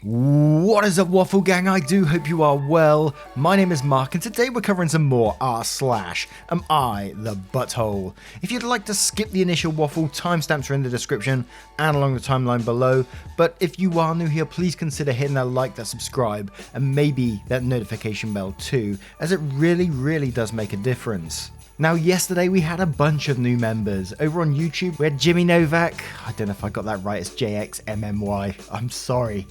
What is up, Waffle Gang? I do hope you are well. My name is Mark, and today we're covering some more Am I the Butthole? If you'd like to skip the initial waffle, timestamps are in the description and along the timeline below. But if you are new here, please consider hitting that like, that subscribe, and maybe that notification bell too, as it really does make a difference. Now, yesterday we had a bunch of new members. Over on YouTube, we had Jimmy Novak. I don't know if I got that right, it's JXMMY. I'm sorry.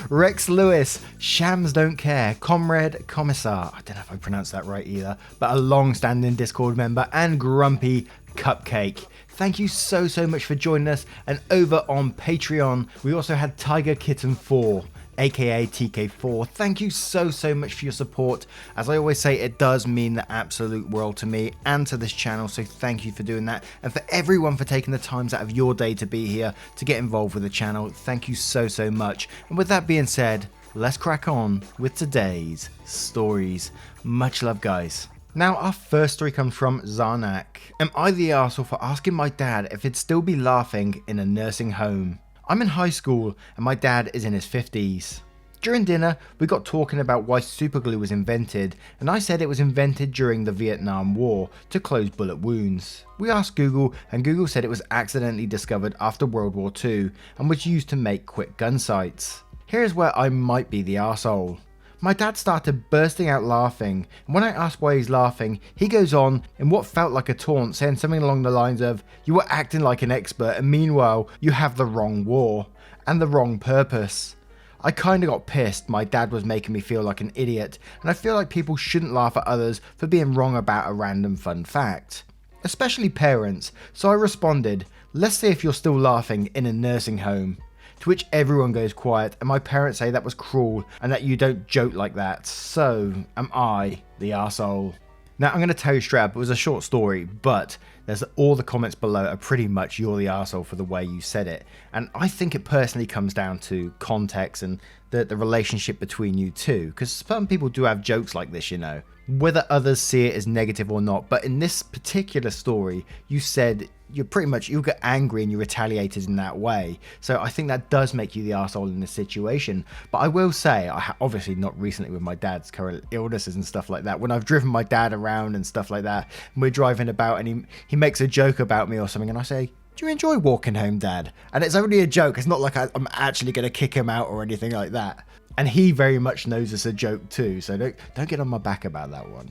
Rex Lewis, Shams Don't Care, Comrade Commissar. I don't know if I pronounced that right either, but a long-standing Discord member, and Grumpy Cupcake. Thank you so much for joining us. And over on Patreon, we also had Tiger Kitten 4. aka TK4. Thank you so much for your support. As I always say, it does mean the absolute world to me and to this channel, so thank you for doing that, and for everyone for taking the times out of your day to be here to get involved with the channel. Thank you so much. And with that being said, let's crack on with today's stories. Much love, guys. Now, our first story comes from Zarnak. Am I the arsehole for asking my dad if he'd still be laughing in a nursing home? I'm in high school and my dad is in his 50s. During dinner, we got talking about why superglue was invented, and I said it was invented during the Vietnam War to close bullet wounds. We asked Google, and Google said it was accidentally discovered after World War II and was used to make quick gun sights. Here's where I might be the arsehole. My dad started bursting out laughing, and when I asked why he's laughing, he goes on in what felt like a taunt, saying something along the lines of, "You were acting like an expert, and meanwhile, you have the wrong war, and the wrong purpose." I kinda got pissed. My dad was making me feel like an idiot, and I feel like people shouldn't laugh at others for being wrong about a random fun fact. Especially parents, so I responded, "Let's see if you're still laughing in a nursing home." To which everyone goes quiet, and my parents say that was cruel and that you don't joke like that. So, am I the arsehole? Now, I'm going to tell you straight up, it was a short story, but there's all the comments below are pretty much you're the arsehole for the way you said it. And I think it personally comes down to context and the relationship between you two, because some people do have jokes like this, you know, whether others see it as negative or not. But in this particular story, you said you get angry and you retaliated in that way. So I think that does make you the arsehole in this situation. But I will say, obviously not recently with my dad's current illnesses and stuff like that, when I've driven my dad around and stuff like that, and we're driving about and he makes a joke about me or something, and I say, "Do you enjoy walking home, Dad?" And it's only a joke. It's not like I'm actually going to kick him out or anything like that. And he very much knows it's a joke too, so don't get on my back about that one.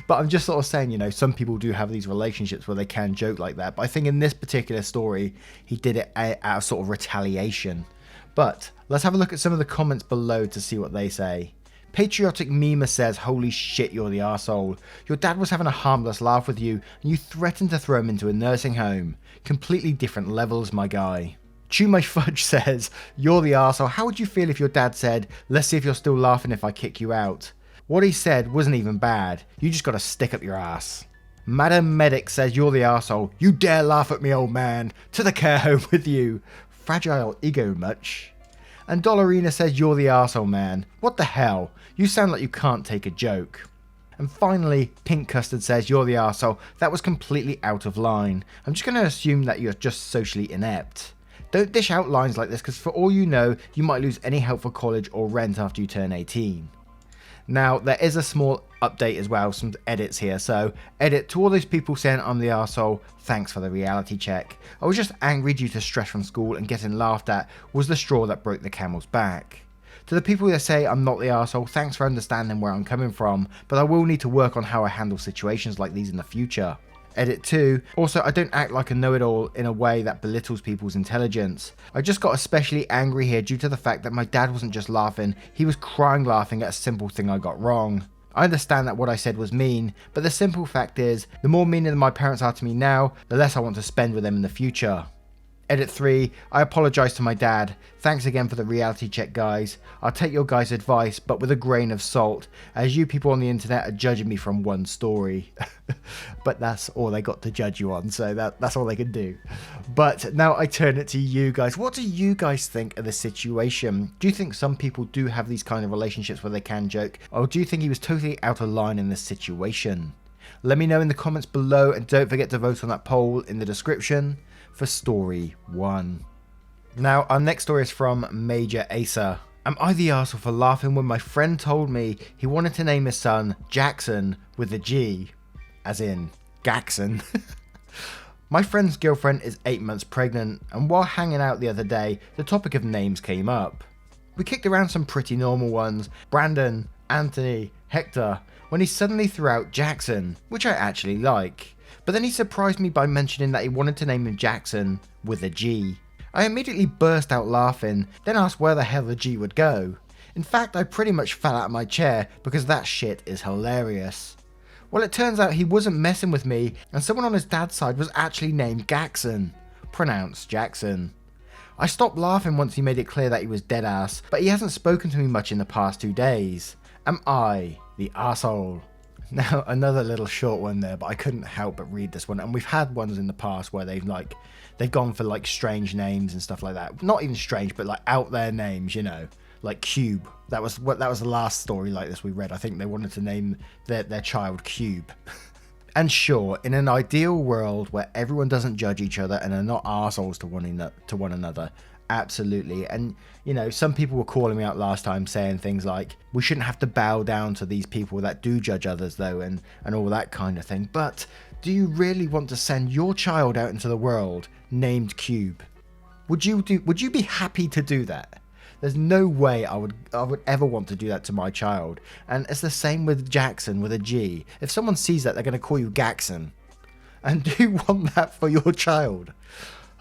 But I'm just sort of saying, you know, some people do have these relationships where they can joke like that. But I think in this particular story, he did it out of sort of retaliation. But let's have a look at some of the comments below to see what they say. Patriotic Mema says, "Holy shit, you're the arsehole. Your dad was having a harmless laugh with you, and you threatened to throw him into a nursing home. Completely different levels, my guy." Chew My Fudge says, "You're the arsehole. How would you feel if your dad said, 'Let's see if you're still laughing if I kick you out'? What he said wasn't even bad. You just gotta stick up your ass." Madam Medic says, "You're the arsehole. You dare laugh at me, old man. To the care home with you. Fragile ego much?" And Dollarina says, "You're the arsehole, man. What the hell? You sound like you can't take a joke." And finally, Pink Custard says, "You're the arsehole. That was completely out of line. I'm just gonna assume that you're just socially inept. Don't dish out lines like this, because for all you know, you might lose any help for college or rent after you turn 18. Now, there is a small update as well, some edits here. So, edit: to all those people saying I'm the arsehole, thanks for the reality check. I was just angry due to stress from school, and getting laughed at was the straw that broke the camel's back. To the people that say I'm not the arsehole, thanks for understanding where I'm coming from, but I will need to work on how I handle situations like these in the future. Edit 2. Also, I don't act like a know-it-all in a way that belittles people's intelligence. I just got especially angry here due to the fact that my dad wasn't just laughing, he was crying laughing at a simple thing I got wrong. I understand that what I said was mean, but the simple fact is, the more meaner my parents are to me now, the less I want to spend with them in the future. Edit 3. I apologise to my dad. Thanks again for the reality check, guys. I'll take your guys' advice, but with a grain of salt, as you people on the internet are judging me from one story. But that's all they got to judge you on, so that's all they can do. But now I turn it to you guys. What do you guys think of the situation? Do you think some people do have these kind of relationships where they can joke, or do you think he was totally out of line in this situation? Let me know in the comments below, and don't forget to vote on that poll in the description for story 1. Now, our next story is from Major Asa. Am I the arsehole for laughing when my friend told me he wanted to name his son Jackson with a G, as in Gaxon? My friend's girlfriend is 8 months pregnant, and while hanging out the other day, the topic of names came up. We kicked around some pretty normal ones, Brandon, Anthony, Hector, when he suddenly threw out Jackson, which I actually like. But then he surprised me by mentioning that he wanted to name him Jackson with a G. I immediately burst out laughing, then asked where the hell the G would go. In fact, I pretty much fell out of my chair because that shit is hilarious. Well, it turns out he wasn't messing with me, and someone on his dad's side was actually named Gaxon, pronounced Jackson. I stopped laughing once he made it clear that he was dead ass, but he hasn't spoken to me much in the past 2 days. Am I the arsehole? Now, another little short one there, but I couldn't help but read this one, and we've had ones in the past where they've gone for like strange names and stuff like that. Not even strange, but like out there names, you know, like Cube. That was the last story like this we read. I think they wanted to name their child Cube. And sure, in an ideal world where everyone doesn't judge each other and are not arseholes to one another, absolutely. And you know, some people were calling me out last time saying things like, we shouldn't have to bow down to these people that do judge others though, and all that kind of thing. But do you really want to send your child out into the world named Cube? Would you be happy to do that? There's no way I would ever want to do that to my child. And it's the same with Jackson with a G. If someone sees that, they're going to call you Gaxon. And do you want that for your child?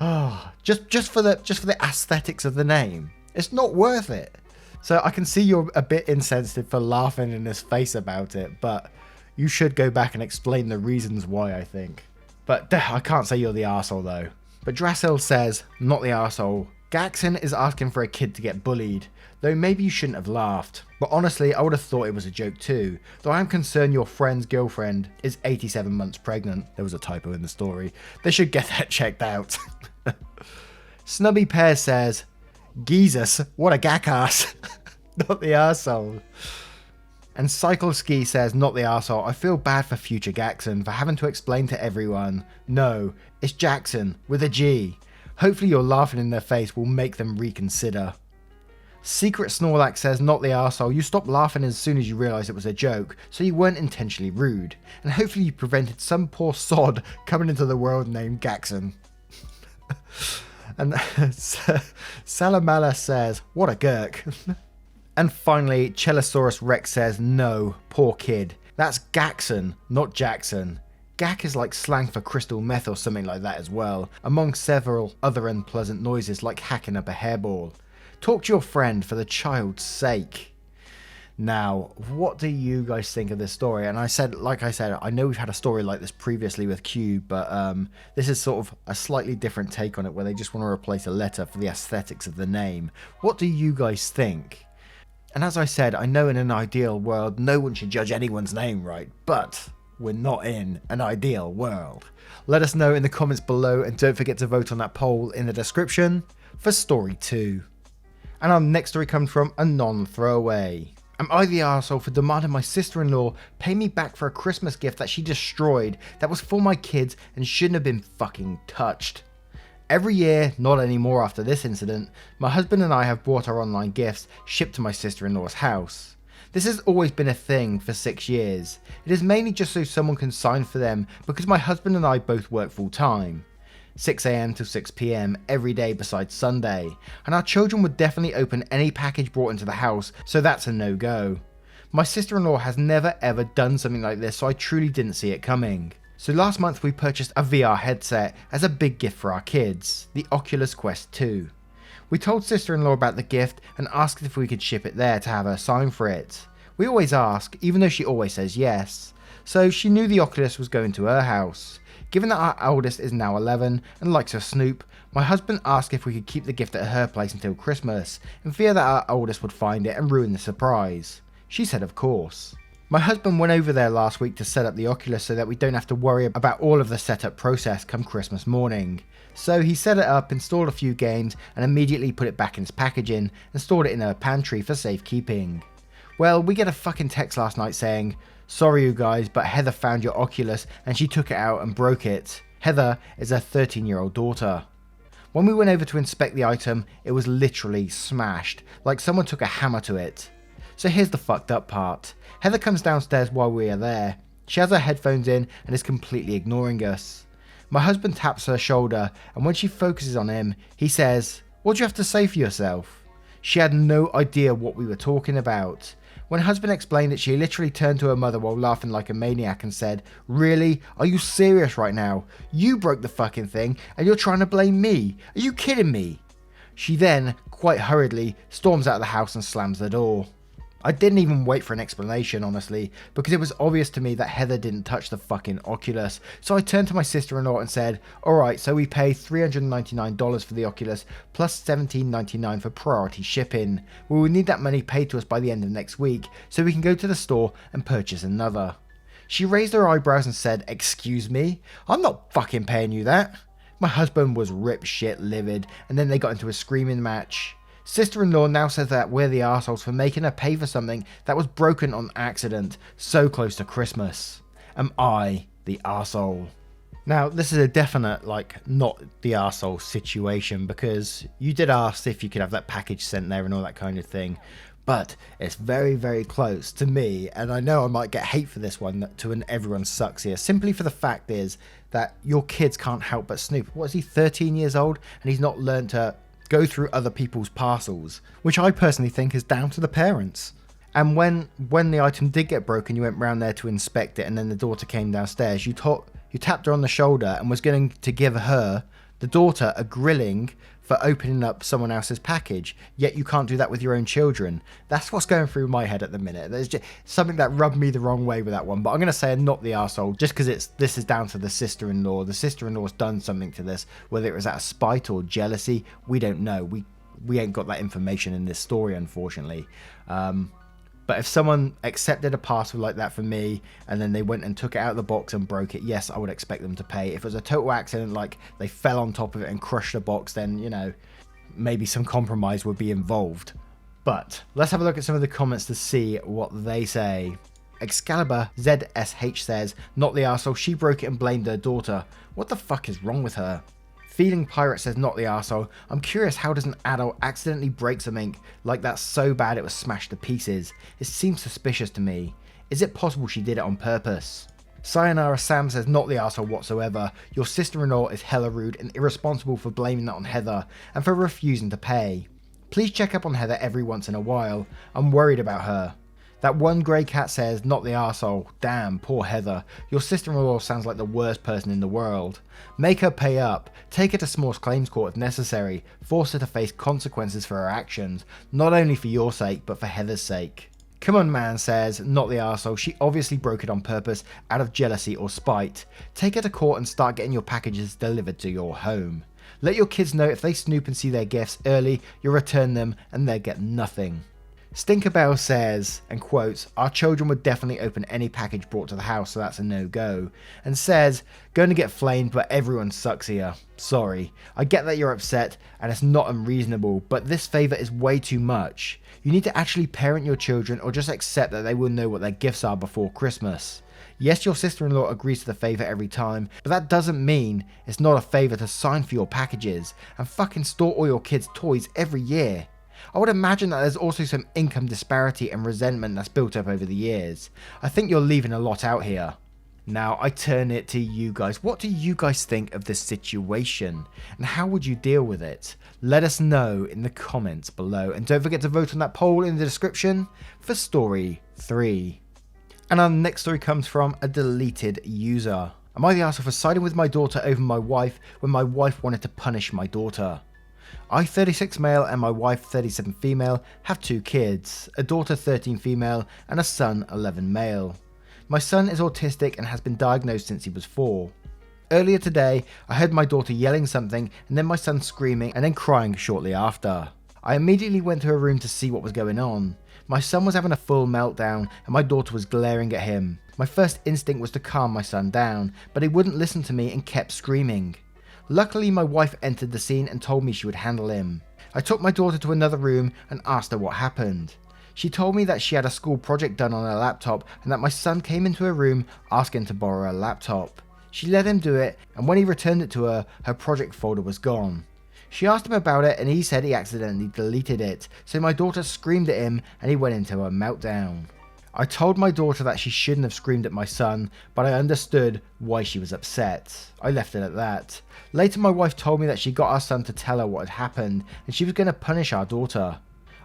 Oh, just for the aesthetics of the name. It's not worth it. So I can see you're a bit insensitive for laughing in his face about it, but you should go back and explain the reasons why, I think. But I can't say you're the arsehole though. But Drasil says, not the arsehole. Gaxon is asking for a kid to get bullied, though maybe you shouldn't have laughed. But honestly, I would have thought it was a joke too, though I am concerned your friend's girlfriend is 87 months pregnant. There was a typo in the story. They should get that checked out. Snubby Pear says, Jesus, what a gackass. Not the arsehole. And Cycle Ski says, not the arsehole. I feel bad for future Gaxon for having to explain to everyone. No, it's Jackson with a G. Hopefully your laughing in their face will make them reconsider. Secret Snorlax says, not the arsehole. You stopped laughing as soon as you realised it was a joke, so you weren't intentionally rude. And hopefully you prevented some poor sod coming into the world named Gaxon. And Salamala says, what a gurk. And finally, Chelosaurus Rex says, no, poor kid. That's Gaxon, not Jackson. Gak is like slang for crystal meth or something like that as well, among several other unpleasant noises like hacking up a hairball. Talk to your friend for the child's sake. Now, what do you guys think of this story? And like I said, I know we've had a story like this previously with Cube, but this is sort of a slightly different take on it where they just want to replace a letter for the aesthetics of the name. What do you guys think? And as I said, I know in an ideal world, no one should judge anyone's name, right? But we're not in an ideal world. Let us know in the comments below, and don't forget to vote on that poll in the description for story 2. And our next story comes from a non-throwaway. Am I the arsehole for demanding my sister-in-law pay me back for a Christmas gift that she destroyed that was for my kids and shouldn't have been fucking touched? Every year, not anymore after this incident, my husband and I have bought our online gifts shipped to my sister-in-law's house. This has always been a thing for 6 years. It is mainly just so someone can sign for them because my husband and I both work full time. 6 AM to 6 PM every day besides Sunday, and our children would definitely open any package brought into the house, so that's a no-go. My sister-in-law has never ever done something like this, so I truly didn't see it coming. So last month we purchased a VR headset as a big gift for our kids, the Oculus Quest 2. We told sister-in-law about the gift and asked if we could ship it there to have her sign for it. We always ask, even though she always says yes. So she knew the Oculus was going to her house. Given that our eldest is now 11 and likes her Snoop, my husband asked if we could keep the gift at her place until Christmas, in fear that our oldest would find it and ruin the surprise. She said of course. My husband went over there last week to set up the Oculus so that we don't have to worry about all of the setup process come Christmas morning. So he set it up, installed a few games, and immediately put it back in its packaging and stored it in her pantry for safekeeping. Well, we get a fucking text last night saying, sorry you guys, but Heather found your Oculus and she took it out and broke it. Heather is her 13-year-old daughter. When we went over to inspect the item, it was literally smashed, like someone took a hammer to it. So here's the fucked up part. Heather comes downstairs while we are there. She has her headphones in and is completely ignoring us. My husband taps her shoulder, and when she focuses on him, he says, "What do you have to say for yourself?" She had no idea what we were talking about. When husband explained it, she literally turned to her mother while laughing like a maniac and said, "Really? Are you serious right now? You broke the fucking thing and you're trying to blame me? Are you kidding me?" She then, quite hurriedly, storms out of the house and slams the door. I didn't even wait for an explanation, honestly, because it was obvious to me that Heather didn't touch the fucking Oculus. So I turned to my sister-in-law and said, "Alright, so we pay $399 for the Oculus plus $17.99 for priority shipping. We will need that money paid to us by the end of next week so we can go to the store and purchase another." She raised her eyebrows and said, "Excuse me? I'm not fucking paying you that." My husband was rip shit livid, and then they got into a screaming match. Sister-in-law now says that we're the arseholes for making her pay for something that was broken on accident so close to Christmas. Am I the arsehole? Now, this is a definite, not the arsehole situation, because you did ask if you could have that package sent there and all that kind of thing. But it's very, very close to me, and I know I might get hate for this one, to an everyone sucks here, simply for the fact is that your kids can't help but snoop. What is he, 13 years old, and he's not learned to go through other people's parcels, which I personally think is down to the parents. And when the item did get broken, you went round there to inspect it, and then the daughter came downstairs. You tapped her on the shoulder and was going to give her, the daughter, a grilling for opening up someone else's package, yet you can't do that with your own children. That's what's going through my head at the minute. There's just something that rubbed me the wrong way with that one, but I'm going to say I'm not the arsehole, just because this is down to the sister-in-law. The sister-in-law's done something to this, whether it was out of spite or jealousy, we don't know. We ain't got that information in this story, unfortunately. But if someone accepted a parcel like that from me and then they went and took it out of the box and broke it, yes, I would expect them to pay. If it was a total accident, like they fell on top of it and crushed the box, then, you know, maybe some compromise would be involved. But let's have a look at some of the comments to see what they say. Excalibur ZSH says, "Not the arsehole, she broke it and blamed her daughter. What the fuck is wrong with her?" Feeling Pirate says, "Not the arsehole. I'm curious, how does an adult accidentally break something like that so bad it was smashed to pieces? It seems suspicious to me. Is it possible she did it on purpose?" Sayonara Sam says, "Not the arsehole whatsoever. Your sister-in-law is hella rude and irresponsible for blaming that on Heather and for refusing to pay. Please check up on Heather every once in a while. I'm worried about her." That one grey cat says, "Not the arsehole. Damn, poor Heather. Your sister-in-law sounds like the worst person in the world. Make her pay up. Take her to small claims court if necessary. Force her to face consequences for her actions, not only for your sake, but for Heather's sake." Come on Man says, "Not the arsehole. She obviously broke it on purpose out of jealousy or spite. Take her to court and start getting your packages delivered to your home. Let your kids know if they snoop and see their gifts early, you'll return them and they'll get nothing." Stinkerbell says, and quotes, "Our children would definitely open any package brought to the house, so that's a no-go." And says, "Going to get flamed, but everyone sucks here. Sorry. I get that you're upset, and it's not unreasonable, but this favour is way too much. You need to actually parent your children or just accept that they will know what their gifts are before Christmas. Yes, your sister-in-law agrees to the favour every time, but that doesn't mean it's not a favour to sign for your packages and fucking store all your kids' toys every year. I would imagine that there's also some income disparity and resentment that's built up over the years. I think you're leaving a lot out here." Now I turn it to you guys. What do you guys think of this situation? And how would you deal with it? Let us know in the comments below. And don't forget to vote on that poll in the description for story 3. And our next story comes from a deleted user. "Am I the arsehole for siding with my daughter over my wife when my wife wanted to punish my daughter? I, 36 male, and my wife, 37 female, have 2 kids, a daughter 13 female and a son 11 male. My son is autistic and has been diagnosed since he was 4. Earlier today, I heard my daughter yelling something and then my son screaming and then crying shortly after. I immediately went to her room to see what was going on. My son was having a full meltdown and my daughter was glaring at him. My first instinct was to calm my son down, but he wouldn't listen to me and kept screaming. Luckily, my wife entered the scene and told me she would handle him. I took my daughter to another room and asked her what happened. She told me that she had a school project done on her laptop and that my son came into her room asking to borrow her laptop. She let him do it, and when he returned it to her, her project folder was gone. She asked him about it and he said he accidentally deleted it, so my daughter screamed at him and he went into a meltdown. I told my daughter that she shouldn't have screamed at my son, but I understood why she was upset. I left it at that. Later my wife told me that she got our son to tell her what had happened and she was going to punish our daughter.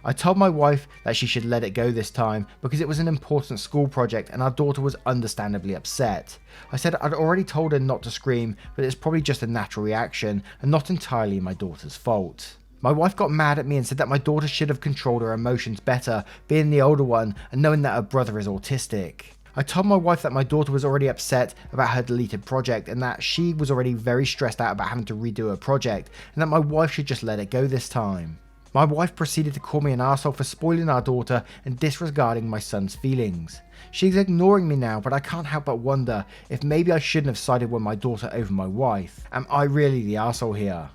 I told my wife that she should let it go this time because it was an important school project and our daughter was understandably upset. I said I'd already told her not to scream, but it's probably just a natural reaction and not entirely my daughter's fault. My wife got mad at me and said that my daughter should have controlled her emotions better, being the older one and knowing that her brother is autistic. I told my wife that my daughter was already upset about her deleted project and that she was already very stressed out about having to redo her project and that my wife should just let it go this time. My wife proceeded to call me an arsehole for spoiling our daughter and disregarding my son's feelings. She's ignoring me now, but I can't help but wonder if maybe I shouldn't have sided with my daughter over my wife. Am I really the arsehole here?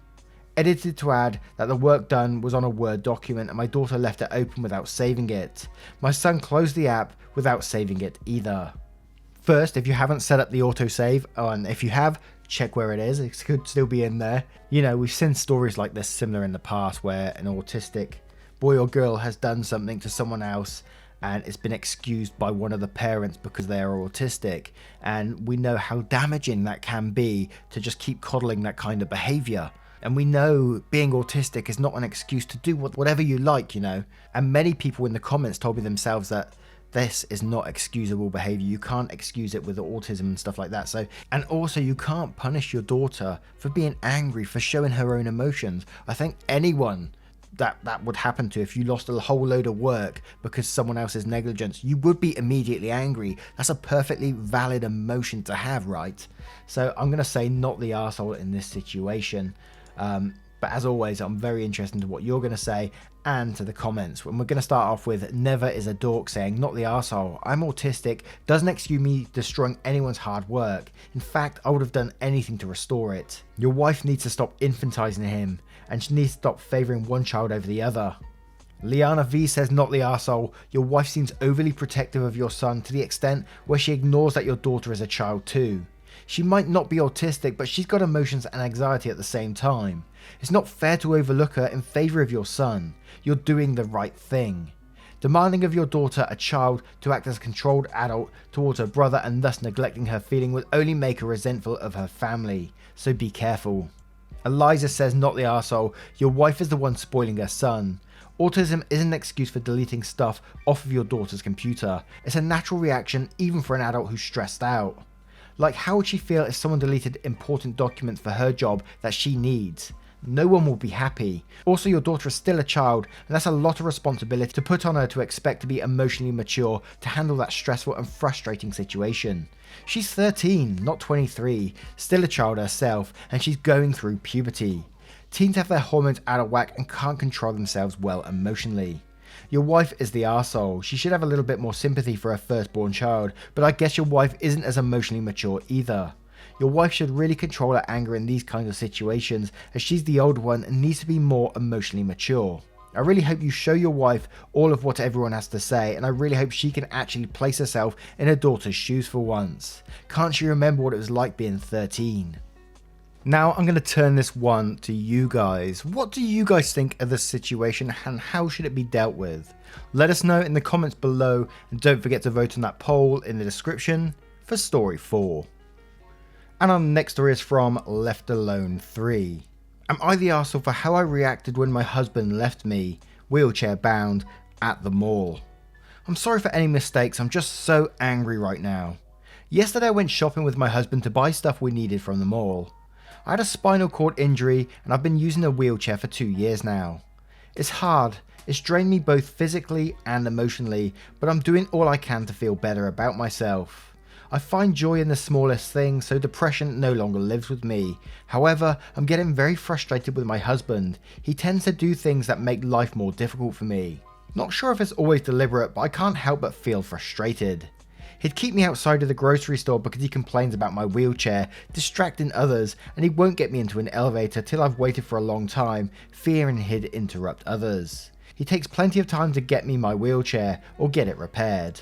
Edited to add that the work done was on a Word document and my daughter left it open without saving it. My son closed the app without saving it either. First, if you haven't set up the autosave, and if you have, check where it is, it could still be in there. You know, we've seen stories like this similar in the past where an autistic boy or girl has done something to someone else and it's been excused by one of the parents because they are autistic, and we know how damaging that can be to just keep coddling that kind of behavior. And we know being autistic is not an excuse to do whatever you like, you know. And many people in the comments told me themselves that this is not excusable behavior. You can't excuse it with autism and stuff like that. So, and also you can't punish your daughter for being angry, for showing her own emotions. I think anyone that would happen to, if you lost a whole load of work because someone else's negligence, you would be immediately angry. That's a perfectly valid emotion to have, right? So I'm going to say not the arsehole in this situation. But as always, I'm very interested in what you're going to say and to the comments. And we're going to start off with Never is a Dork saying, not the arsehole. I'm autistic. Doesn't excuse me destroying anyone's hard work. In fact, I would have done anything to restore it. Your wife needs to stop infantizing him and she needs to stop favoring one child over the other. Liana V says, not the arsehole. Your wife seems overly protective of your son to the extent where she ignores that your daughter is a child too. She might not be autistic, but she's got emotions and anxiety at the same time. It's not fair to overlook her in favour of your son. You're doing the right thing. Demanding of your daughter, a child, to act as a controlled adult towards her brother and thus neglecting her feeling would only make her resentful of her family. So be careful. Eliza says, not the arsehole. Your wife is the one spoiling her son. Autism isn't an excuse for deleting stuff off of your daughter's computer. It's a natural reaction even for an adult who's stressed out. Like, how would she feel if someone deleted important documents for her job that she needs? No one will be happy. Also, your daughter is still a child, and that's a lot of responsibility to put on her to expect to be emotionally mature to handle that stressful and frustrating situation. She's 13, not 23, still a child herself, and she's going through puberty. Teens have their hormones out of whack and can't control themselves well emotionally. Your wife is the arsehole. She should have a little bit more sympathy for her firstborn child, but I guess your wife isn't as emotionally mature either. Your wife should really control her anger in these kinds of situations, as she's the older one and needs to be more emotionally mature. I really hope you show your wife all of what everyone has to say, and I really hope she can actually place herself in her daughter's shoes for once. Can't she remember what it was like being 13? Now I'm going to turn this one to you guys. What do you guys think of this situation and how should it be dealt with? Let us know in the comments below, and don't forget to vote on that poll in the description for story 4. And our next story is from Left Alone 3. Am I the arsehole for how I reacted when my husband left me, wheelchair bound, at the mall? I'm sorry for any mistakes, I'm just so angry right now. Yesterday I went shopping with my husband to buy stuff we needed from the mall. I had a spinal cord injury and I've been using a wheelchair for 2 years now. It's hard, it's drained me both physically and emotionally, but I'm doing all I can to feel better about myself. I find joy in the smallest things, so depression no longer lives with me. However, I'm getting very frustrated with my husband. He tends to do things that make life more difficult for me. Not sure if it's always deliberate, but I can't help but feel frustrated. He'd keep me outside of the grocery store because he complains about my wheelchair, distracting others, and he won't get me into an elevator till I've waited for a long time, fearing he'd interrupt others. He takes plenty of time to get me my wheelchair or get it repaired.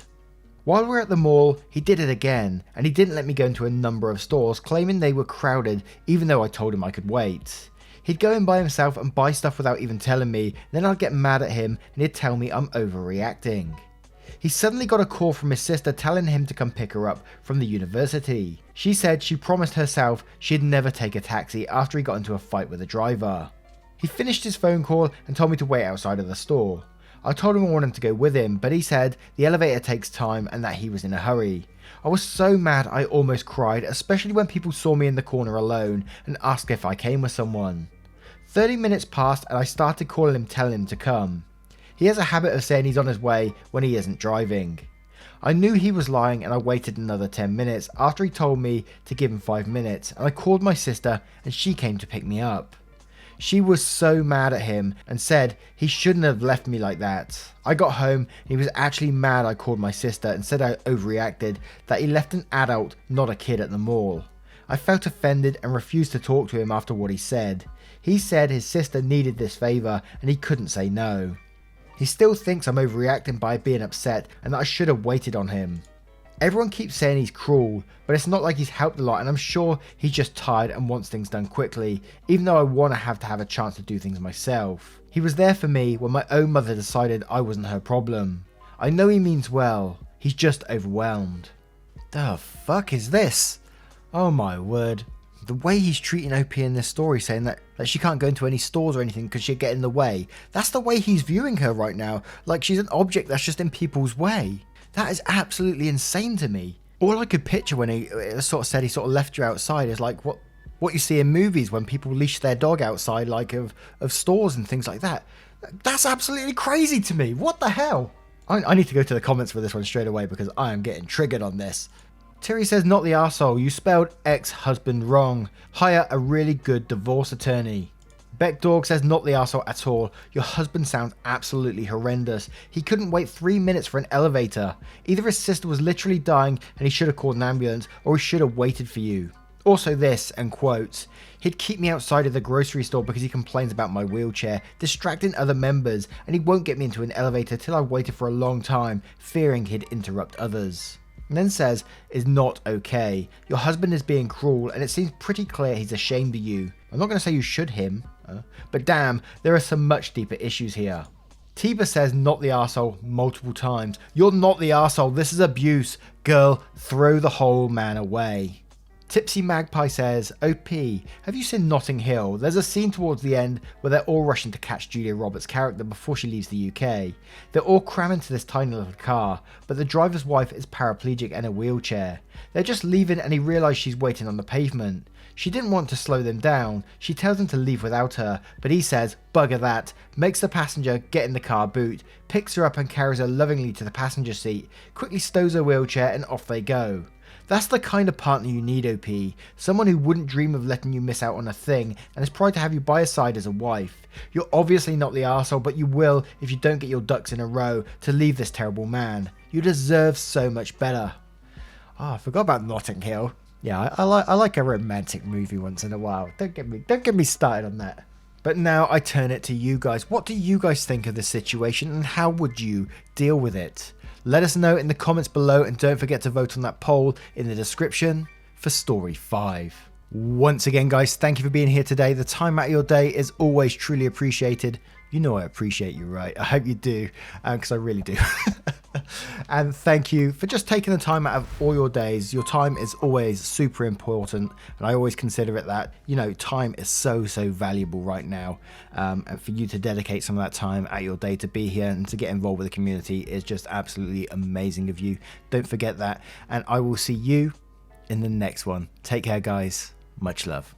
While we were at the mall, he did it again, and he didn't let me go into a number of stores, claiming they were crowded even though I told him I could wait. He'd go in by himself and buy stuff without even telling me, then I'd get mad at him and he'd tell me I'm overreacting. He suddenly got a call from his sister telling him to come pick her up from the university. She said she promised herself she'd never take a taxi after he got into a fight with the driver. He finished his phone call and told me to wait outside of the store. I told him I wanted to go with him, but he said the elevator takes time and that he was in a hurry. I was so mad I almost cried, especially when people saw me in the corner alone and asked if I came with someone. 30 minutes passed and I started calling him telling him to come. He has a habit of saying he's on his way when he isn't driving. I knew he was lying and I waited another 10 minutes after he told me to give him 5 minutes, and I called my sister and she came to pick me up. She was so mad at him and said he shouldn't have left me like that. I got home and he was actually mad I called my sister and said I overreacted, that he left an adult, not a kid, at the mall. I felt offended and refused to talk to him after what he said. He said his sister needed this favour and he couldn't say no. He still thinks I'm overreacting by being upset and that I should have waited on him. Everyone keeps saying he's cruel, but it's not like he's helped a lot, and I'm sure he's just tired and wants things done quickly, even though I want to have a chance to do things myself. He was there for me when my own mother decided I wasn't her problem. I know he means well, he's just overwhelmed. The fuck is this? Oh my word. The way he's treating OP in this story, saying that she can't go into any stores or anything because she'd get in the way. That's the way he's viewing her right now, like she's an object that's just in people's way. That is absolutely insane to me. All I could picture when he sort of said he sort of left you outside is like what you see in movies when people leash their dog outside, like of stores and things like that. That's absolutely crazy to me. What the hell? I need to go to the comments for this one straight away because I am getting triggered on this. Terry says, not the arsehole, you spelled ex-husband wrong. Hire a really good divorce attorney. Beck Dog says, not the arsehole at all. Your husband sounds absolutely horrendous. He couldn't wait 3 minutes for an elevator. Either his sister was literally dying and he should have called an ambulance, or he should have waited for you. Also this, and quotes, he'd keep me outside of the grocery store because he complains about my wheelchair, distracting other members, and he won't get me into an elevator till I waited for a long time, fearing he'd interrupt others. And then says, is not okay. Your husband is being cruel and it seems pretty clear he's ashamed of you. I'm not going to say you should him, but damn, there are some much deeper issues here. Tiba says, not the arsehole, multiple times. You're not the arsehole, this is abuse. Girl, throw the whole man away. Tipsy Magpie says, OP, have you seen Notting Hill? There's a scene towards the end where they're all rushing to catch Julia Roberts' character before she leaves the UK. They're all crammed into this tiny little car, but the driver's wife is paraplegic and in a wheelchair. They're just leaving and he realises she's waiting on the pavement. She didn't want to slow them down. She tells them to leave without her, but he says, bugger that, makes the passenger get in the car boot, picks her up and carries her lovingly to the passenger seat, quickly stows her wheelchair and off they go. That's the kind of partner you need, OP. Someone who wouldn't dream of letting you miss out on a thing and is proud to have you by his side as a wife. You're obviously not the arsehole, but you will if you don't get your ducks in a row to leave this terrible man. You deserve so much better. Oh, I forgot about Notting Hill. Yeah, I like a romantic movie once in a while. Don't get me started on that. But now I turn it to you guys. What do you guys think of the situation and how would you deal with it? Let us know in the comments below and don't forget to vote on that poll in the description for Story 5. Once again guys, thank you for being here today. The time out of your day is always truly appreciated. You know I appreciate you, right? I hope you do, because I really do. And thank you for just taking the time out of all your days. Your time is always super important, and I always consider it that, you know, time is so valuable right now. And for you to dedicate some of that time out of your day to be here and to get involved with the community is just absolutely amazing of you. Don't forget that, and I will see you in the next one. Take care, guys. Much love.